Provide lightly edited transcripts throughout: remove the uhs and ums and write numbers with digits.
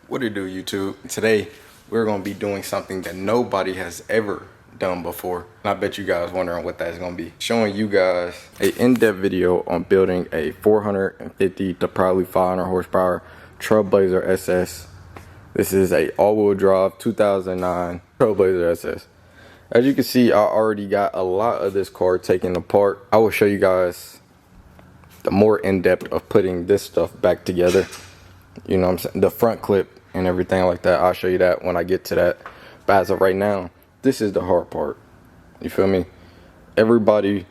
What it do, YouTube? Today we're gonna be doing something that nobody has ever done before. And I bet you guys wondering what that's gonna be. Showing you guys a in-depth video on building a 450 to probably 500 horsepower TRAILBLAZER SS. This is a all-wheel drive 2009 TRAILBLAZER SS. As you can see, I already got a lot of this car taken apart. I will show you guys the more in-depth of putting this stuff back together. You know what I'm saying? The front clip and everything like that. I'll show you that when I get to that. But as of right now, this is the hard part. You feel me? Everybody,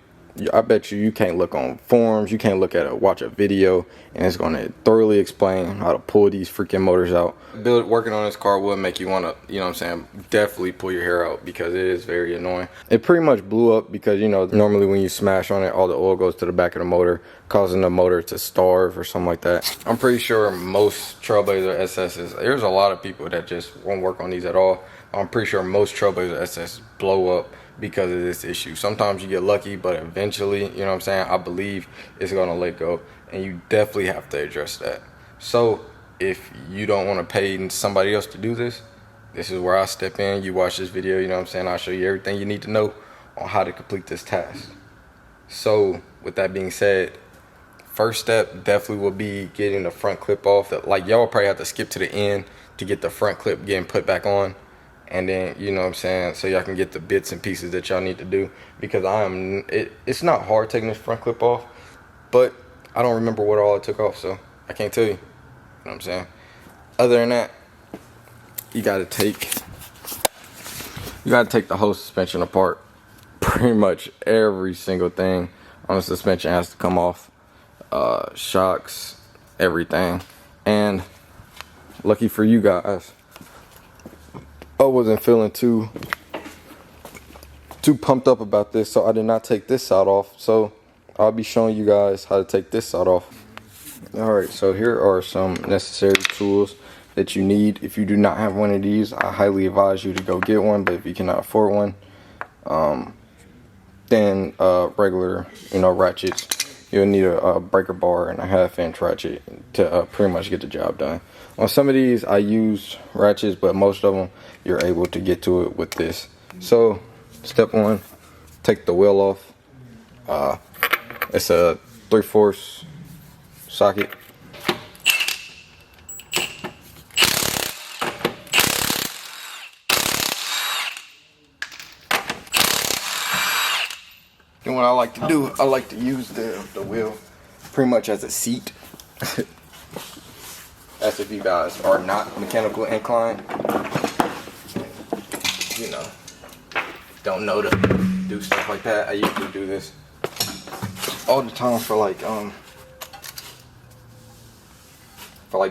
I bet you can't look on forums, you can't watch a video, and it's gonna thoroughly explain how to pull these freaking motors out. Working on this car will make you wanna, you know what I'm saying, definitely pull your hair out because it is very annoying. It pretty much blew up because, you know, normally when you smash on it, all the oil goes to the back of the motor, causing the motor to starve or something like that. I'm pretty sure most TRAILBLAZER SS's, there's a lot of people that just won't work on these at all. I'm pretty sure most TRAILBLAZER SS's blow up because of this issue. Sometimes you get lucky, but eventually, you know what I'm saying, I believe it's gonna let go, and you definitely have to address that. So if you don't want to pay somebody else to do this, this is where I step in. You watch this video, you know what I'm saying, I'll show you everything you need to know on how to complete this task. So with that being said, first step definitely will be getting the front clip off. Like, y'all probably have to skip to the end to get the front clip getting put back on. And then, you know what I'm saying, so y'all can get the bits and pieces that y'all need to do, because it's not hard taking this front clip off, but I don't remember what all I took off, so I can't tell you. You know what I'm saying? Other than that, you gotta take the whole suspension apart. Pretty much every single thing on the suspension has to come off. Shocks, everything. And lucky for you guys, I wasn't feeling too pumped up about this, so I did not take this side off. So I'll be showing you guys how to take this side off. Alright, so here are some necessary tools that you need. If you do not have one of these, I highly advise you to go get one, but if you cannot afford one, then regular, you know, ratchets. You'll need a breaker bar and a 1/2-inch ratchet to pretty much get the job done. On some of these I use ratchets, but most of them you're able to get to it with this. So step one, take the wheel off. It's a 3/4 socket. Then what I like to do, I like to use the wheel pretty much as a seat. That's if you guys are not mechanical inclined, you know, don't know to do stuff like that. I usually do this all the time for like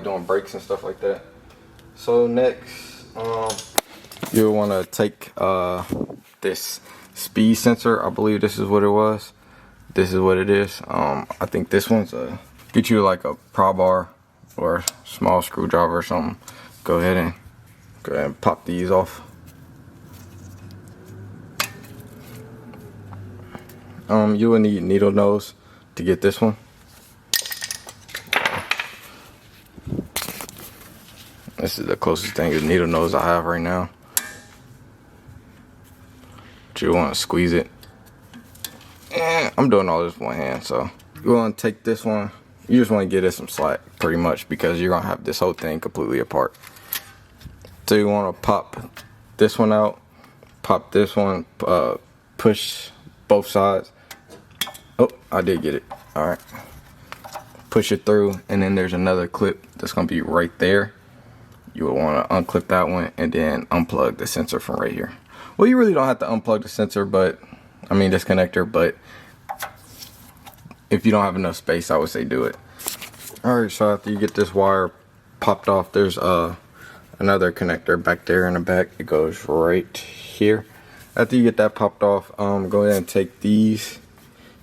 doing brakes and stuff like that. So next, you'll want to take this speed sensor. I believe this is what it was. This is what it is. I think this one's get you like a pry bar or a small screwdriver or something. Go ahead and pop these off. You will need needle nose to get this one. This is the closest thing to needle nose I have right now. But you want to squeeze it. And I'm doing all this with one hand, so you want to take this one. You just want to give it some slack, pretty much, because you're gonna have this whole thing completely apart. So you want to pop this one out, pop this one, push both sides. Oh, I did get it. All right, push it through, and then there's another clip that's gonna be right there. You will want to unclip that one and then unplug the sensor from right here. Well, you really don't have to unplug the sensor, but I mean this connector, but if you don't have enough space, I would say do it. Alright, so after you get this wire popped off, there's another connector back there in the back. It goes right here. After you get that popped off, go ahead and take these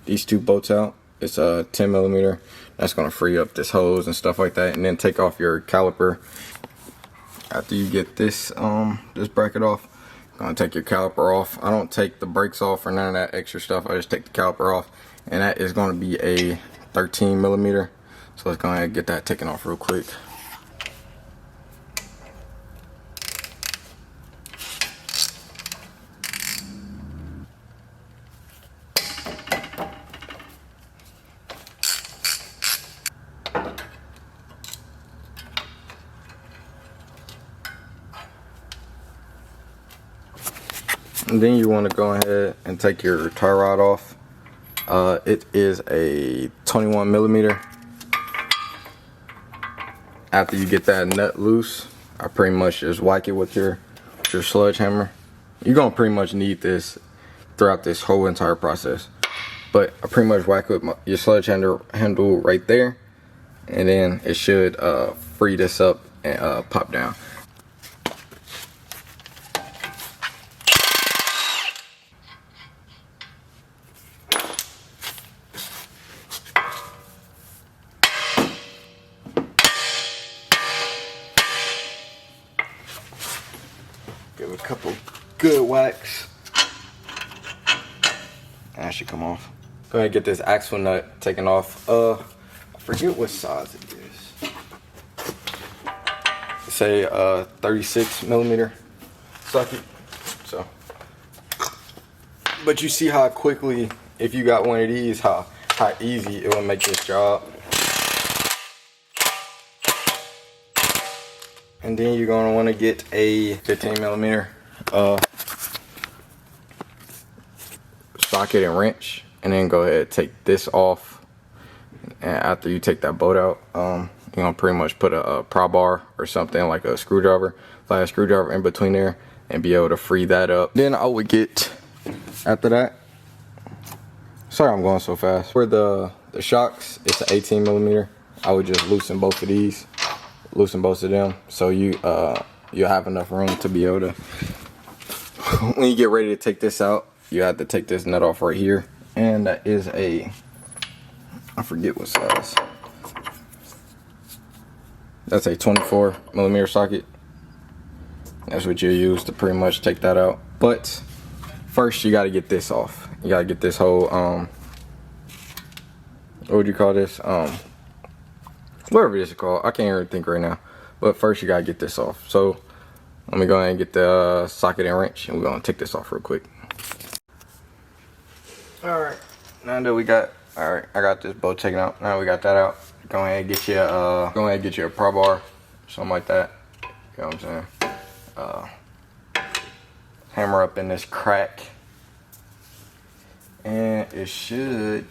two bolts out. It's a 10mm. That's gonna free up this hose and stuff like that, and then take off your caliper. After you get this bracket off, gonna take your caliper off. I don't take the brakes off or none of that extra stuff. I just take the caliper off, and that is going to be a 13mm. So let's go ahead and get that taken off real quick. And then you want to go ahead and take your tie rod off. It is a 21 millimeter. After you get that nut loose, I pretty much just whack it with your sledgehammer. You're gonna pretty much need this throughout this whole entire process. But I pretty much whack with your sledgehammer handle right there, and then it should free this up and pop down. Give it a couple good whacks. That should come off. Go ahead and get this axle nut taken off. I forget what size it is. Say 36 millimeter socket. So, but you see how quickly, if you got one of these, how easy it will make this job. And then you're gonna want to get a 15 millimeter socket and wrench, and then go ahead and take this off. And after you take that bolt out, you're gonna pretty much put a pry bar or something like a screwdriver, flat screwdriver in between there, and be able to free that up. Then I would get, after that, sorry I'm going so fast. For the shocks, it's an 18 millimeter. I would just loosen both of these, loosen both of them, so you'll have enough room to be able to, when you get ready to take this out, you have to take this nut off right here. And that is a, I forget what size. That's a 24 millimeter socket. That's what you use to pretty much take that out. But first you got to get this off. You got to get this whole what would you call this, whatever this is called, I can't even think right now. But first you got to get this off. So let me go ahead and get the socket and wrench, and we're going to take this off real quick. Alright, now that we got, alright, I got this bolt taken out. Now we got that out. Go ahead and get you a pry bar, something like that. You know what I'm saying? Hammer up in this crack, and it should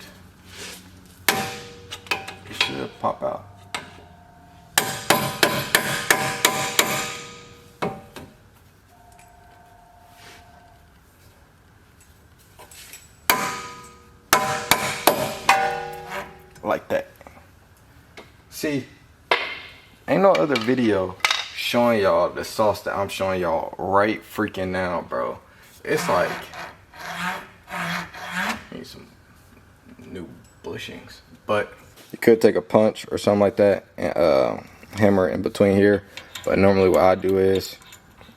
pop out. Like that. See, ain't no other video showing y'all the sauce that I'm showing y'all right freaking now, bro. It's like, need some new bushings. But you could take a punch or something like that and hammer in between here. But normally what I do is,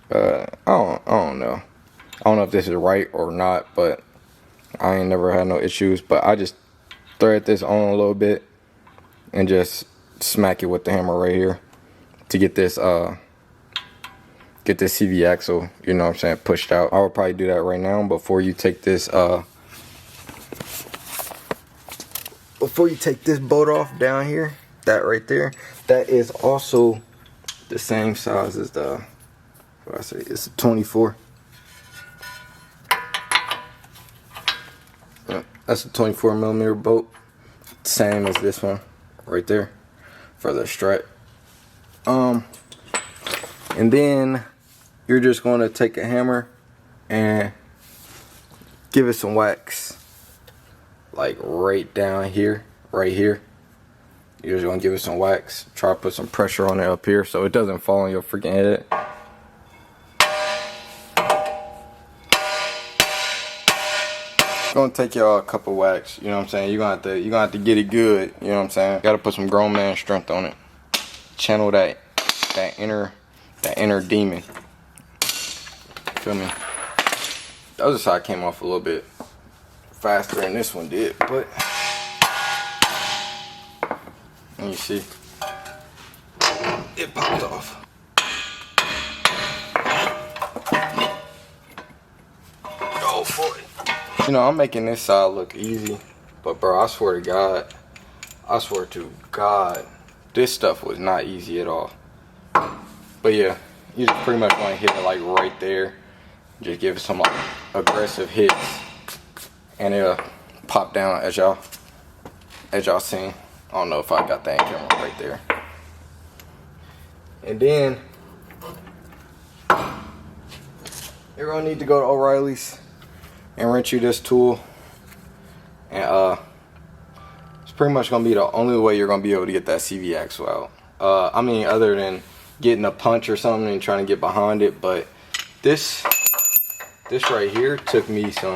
I don't know. I don't know if this is right or not, but I ain't never had no issues. But I just thread this on a little bit and just smack it with the hammer right here to get this CV axle, you know what I'm saying, pushed out. I would probably do that right now before you take this bolt off down here. That right there, that is also the same size as the, what I say, it's a 24. That's a 24 millimeter bolt, same as this one right there for the strut. And then you're just going to take a hammer and give it some whacks, like right down here, right here. You're just going to give it some whacks, try to put some pressure on it up here so it doesn't fall on your freaking head. Gonna take y'all a couple whacks, you know what I'm saying? You're gonna have to get it good, you know what I'm saying? Gotta put some grown man strength on it. Channel that inner demon. Feel me? The other side came off a little bit faster than this one did, but and you see, it popped off. Oh boy. You know, I'm making this side look easy, but bro, I swear to God, this stuff was not easy at all. But yeah, you just pretty much want to hit it like right there. Just give it some like aggressive hits, and it'll pop down as y'all seen. I don't know if I got that in camera right there. And then you're gonna need to go to O'Reilly's and rent you this tool, and it's pretty much gonna be the only way you're gonna be able to get that CV axle out. I mean, other than getting a punch or something and trying to get behind it, but this right here took me some.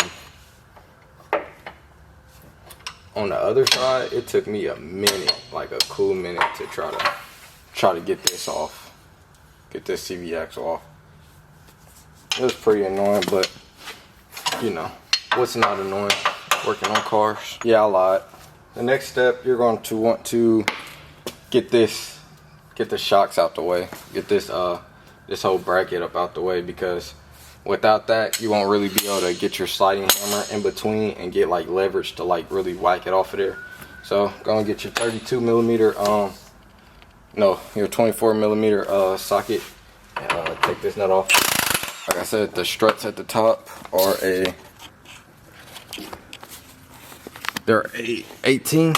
On the other side, it took me a minute, like a cool minute, to try to get this off, get this CV axle off. It was pretty annoying, but you know, what's not annoying working on cars? Yeah, I lied. The next step, you're going to want to get the shocks out the way, get this whole bracket up out the way, because without that, you won't really be able to get your sliding hammer in between and get like leverage to like really whack it off of there. So go and get your 32 millimeter, your 24 millimeter socket, and take this nut off. Like I said, the struts at the top are they're 18.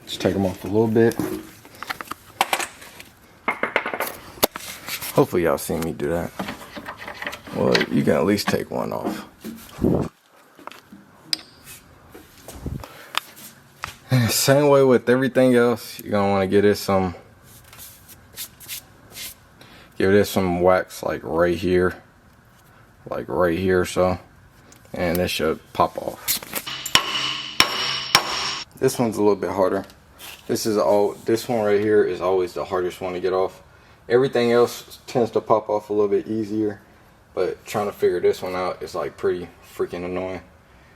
Just take them off a little bit. Hopefully y'all seen me do that. Well, you can at least take one off. Same way with everything else, you're gonna want to give this some wax, like right here, so, and this should pop off. This one's a little bit harder. This one right here is always the hardest one to get off. Everything else tends to pop off a little bit easier, but trying to figure this one out is like pretty freaking annoying.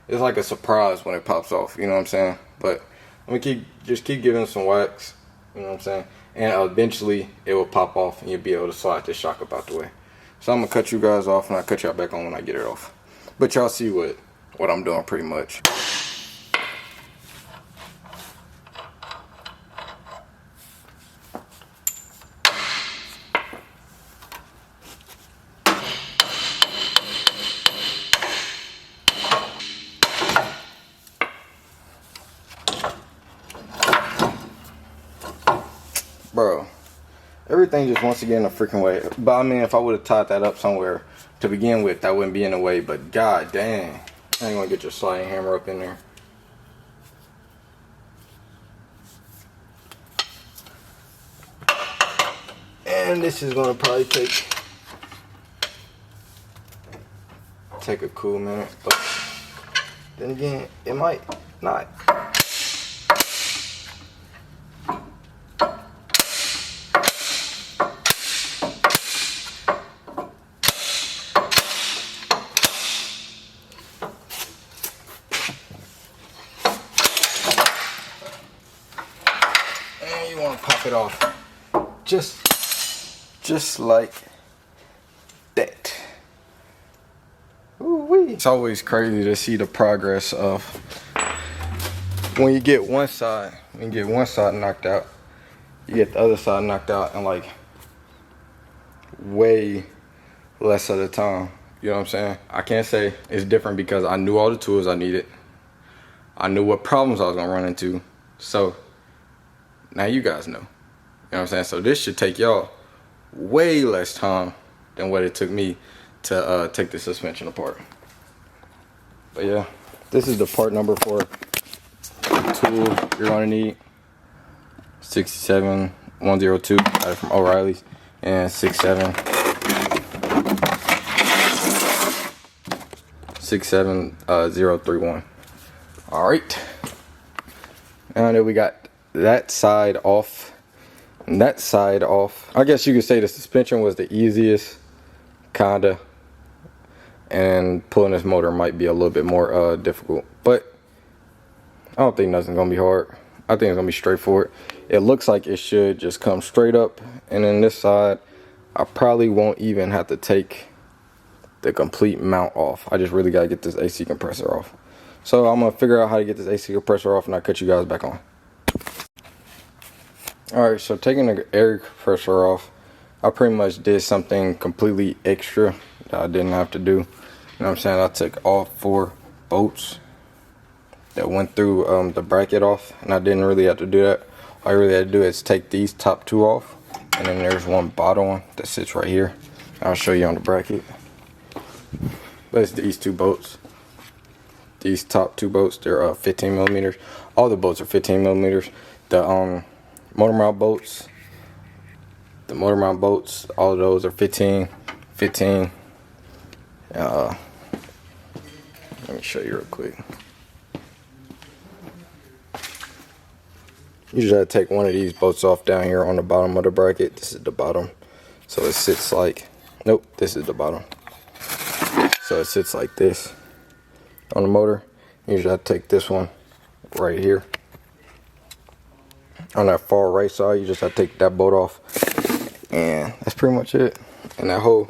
It's like a surprise when it pops off, you know what I'm saying? But I'm gonna just keep giving it some wax, you know what I'm saying? And eventually it will pop off and you'll be able to slide this shock up out the way. So I'm gonna cut you guys off and I'll cut y'all back on when I get it off. But y'all see what I'm doing pretty much. Bro, everything just wants to get in the freaking way. But I mean, if I would have tied that up somewhere to begin with, that wouldn't be in the way. But god dang, I ain't gonna get your sliding hammer up in there. And this is gonna probably take a cool minute, but then again, it might not. You want to pop it off just like that. Ooh-wee. It's always crazy to see the progress of when you get one side knocked out, you get the other side knocked out in like way less of the time. You know what I'm saying? I can't say it's different because I knew all the tools I needed. I knew what problems I was gonna run into. So now you guys know. You know what I'm saying? So this should take y'all way less time than what it took me to take the suspension apart. But yeah, this is the part number for the tool you're gonna need. 67102, got it from O'Reilly's, and 67031. All right, and then we got that side off and that side off. I guess you could say the suspension was the easiest, kinda, and pulling this motor might be a little bit more difficult, but I don't think nothing's gonna be hard. I think it's gonna be straightforward. It looks like it should just come straight up, and then this side I probably won't even have to take the complete mount off. I just really gotta get this AC compressor off. So I'm gonna figure out how to get this AC compressor off, and I'll cut you guys back on. Alright, so taking the air compressor off, I pretty much did something completely extra that I didn't have to do. You know what I'm saying? I took all 4 bolts that went through the bracket off, and I didn't really have to do that. All I really had to do is take these top 2 off, and then there's one bottom one that sits right here. I'll show you on the bracket. But it's these 2 bolts. These top 2 bolts, they're 15 millimeters. All the bolts are 15 millimeters. The motor mount bolts, all of those are 15. Let me show you real quick. You just have to take one of these bolts off down here on the bottom of the bracket. This is the bottom. So it sits like, nope, this is the bottom. So it sits like this on the motor. You just have to take this one right here. On that far right side, you just have to take that bolt off. And that's pretty much it. And that whole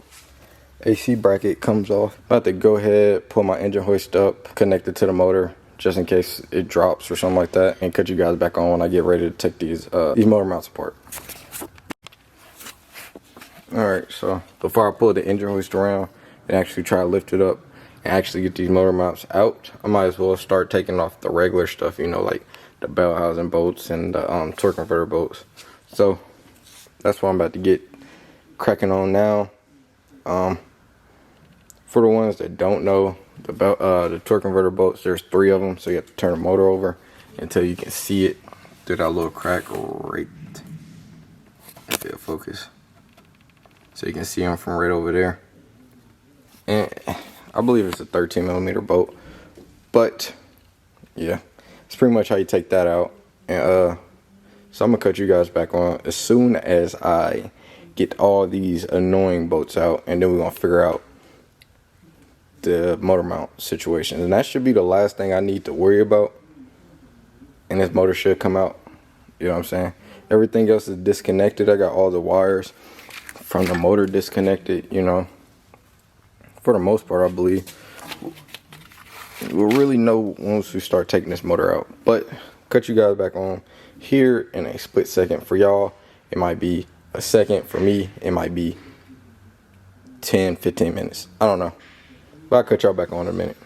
AC bracket comes off. I have to go ahead, pull my engine hoist up, connect it to the motor, just in case it drops or something like that, and cut you guys back on when I get ready to take these motor mounts apart. Alright, so before I pull the engine hoist around and actually try to lift it up and actually get these motor mounts out, I might as well start taking off the regular stuff, you know, like the bell housing bolts and the torque converter bolts. So that's what I'm about to get cracking on now. For the ones that don't know, the torque converter bolts, there's 3 of them, so you have to turn the motor over until you can see it through that little crack right. If it'll focus, so you can see them from right over there. And I believe it's a 13 millimeter bolt, but yeah, it's pretty much how you take that out. And so I'm gonna cut you guys back on as soon as I get all these annoying bolts out, and then we're gonna figure out the motor mount situation. And that should be the last thing I need to worry about, and this motor should come out. You know what I'm saying? Everything else is disconnected. I got all the wires from the motor disconnected, you know, for the most part. I believe we'll really know once we start taking this motor out. But cut you guys back on here in a split second. For y'all, it might be a second. For me, it might be 10-15 minutes. I don't know, but I'll cut y'all back on in a minute.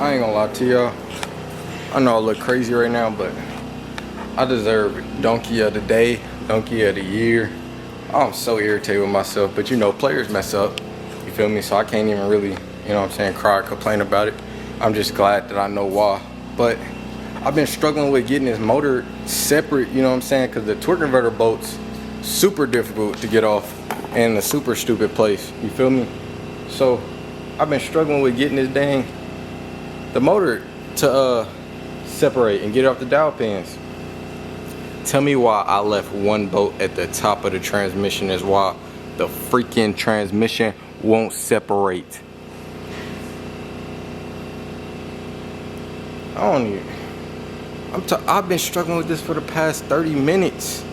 I ain't gonna lie to y'all, I know I look crazy right now, but I deserve donkey of the day, donkey of the year. I'm so irritated with myself, but you know, players mess up, you feel me? So I can't even really, you know what I'm saying, cry or complain about it. I'm just glad that I know why. But I've been struggling with getting this motor separate, you know what I'm saying, because the torque converter bolt's super difficult to get off and a super stupid place, you feel me? So I've been struggling with getting this the motor to separate and get off the dowel pins. Tell me why I left one bolt at the top of the transmission is why the freaking transmission won't separate. I don't even. I've been struggling with this for the past 30 minutes.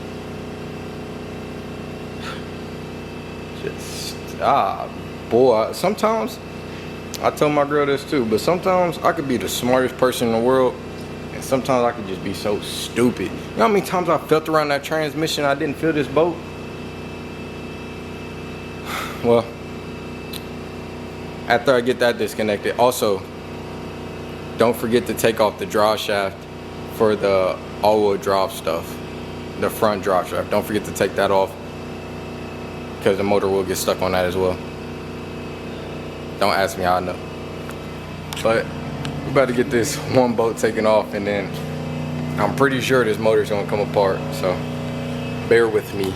Just boy. Sometimes I tell my girl this too, but sometimes I could be the smartest person in the world, and sometimes I could just be so stupid. You know how many times I felt around that transmission I didn't feel this bolt? Well, after I get that disconnected, also don't forget to take off the drive shaft for the all-wheel drive stuff, the front drive shaft. Don't forget to take that off, because the motor will get stuck on that as well. Don't ask me how I know. But we're about to get this one bolt taken off, and then I'm pretty sure this motor's gonna come apart, so bear with me.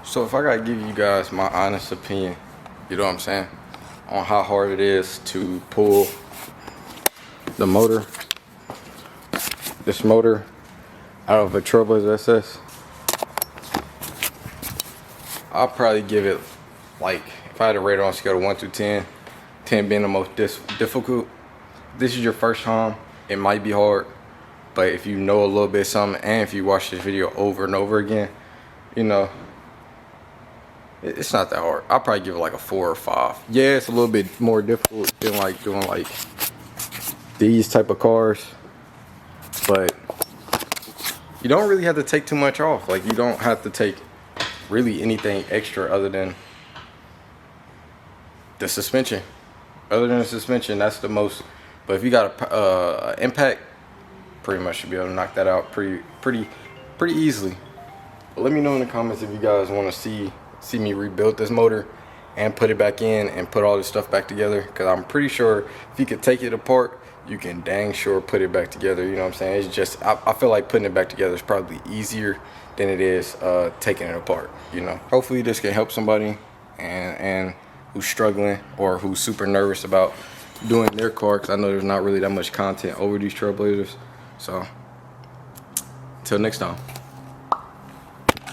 So if I gotta give you guys my honest opinion, you know what I'm saying, on how hard it is to pull the motor, this motor, out of a TRAILBLAZER SS, I'll probably give it, like, if I had to rate it on a scale of 1 to 10, 10 being the most difficult. This is your first time, it might be hard, but if you know a little bit something, and if you watch this video over and over again, you know, it's not that hard. I'll probably give it like a 4 or 5. Yeah, it's a little bit more difficult than like doing like these type of cars, but you don't really have to take too much off. Like, you don't have to take really anything extra other than the suspension. Other than the suspension, that's the most. But if you got a impact, pretty much should be able to knock that out pretty easily. But let me know in the comments if you guys want to see me rebuild this motor and put it back in and put all this stuff back together, because I'm pretty sure if you could take it apart, you can dang sure put it back together. You know what I'm saying? It's just, I feel like putting it back together is probably easier than it is taking it apart, you know. Hopefully this can help somebody and who's struggling or who's super nervous about doing their car, because I know there's not really that much content over these TRAILBLAZERs. So until next time.